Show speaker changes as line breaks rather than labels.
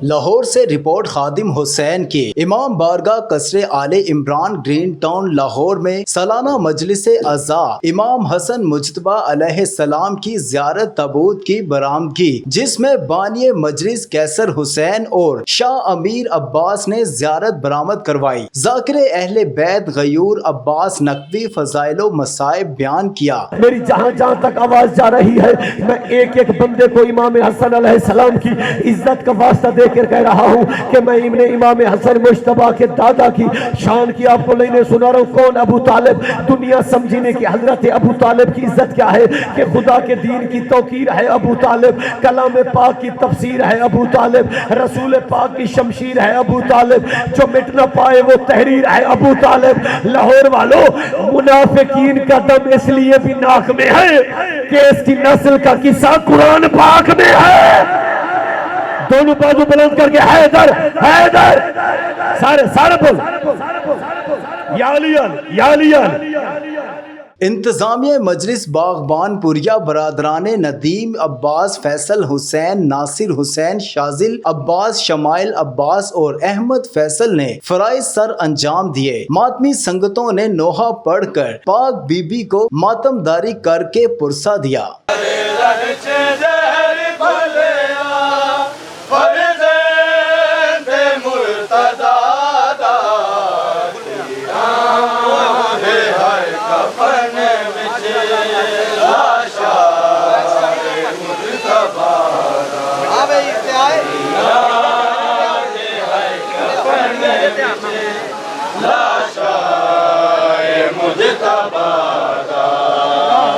لاہور سے رپورٹ خادم حسین کی۔ امام بارگاہ قصر آل عمران گرین ٹاؤن لاہور میں سالانہ مجلس عزا امام حسن مجتبیٰ علیہ السلام کی زیارت تابوت کی برآمدگی، جس میں بانی مجلس قیصر حسین اور شاہ امیر عباس نے زیارت برآمد کروائی۔ ذاکر اہل بیت غیور عباس نقوی فضائل و مصائب بیان کیا۔
میری جہاں جہاں تک آواز جا رہی ہے، میں ایک ایک بندے کو امام حسن علیہ السلام کی عزت کا واسطہ دے کر کہہ رہا ہوں کہ میں امام حسن مجتبیٰ کے دادا کی شان کی آپ کو لینے سنا رہا ہوں۔ کون؟ ابو طالب۔ دنیا سمجھنے کی حضرت ابو طالب کی عزت کیا ہے کہ خدا کے دین کی توقیر ہے ابو طالب، کلام پاک کی تفسیر ہے ابو طالب، رسول پاک کی شمشیر ہے ابو طالب، جو مٹ نہ پائے وہ تحریر ہے ابو طالب۔ لاہور والوں، منافقین کا دم اس لیے بھی ناک میں ہے کہ اس کی نسل کا قصہ قرآن پاک میں ہے۔ دونوں بازو بلند کر کے حیدر حیدر، سارے بول یا علیان یا علیان۔
انتظامیہ مجلس باغبان پوریا برادران ندیم عباس، فیصل حسین، ناصر حسین، شازل عباس، شمائل عباس اور احمد فیصل نے فرائض سر انجام دیے۔ ماتمی سنگتوں نے نوحہ پڑھ کر پاک بی بی کو ماتم داری کر کے پرسہ دیا۔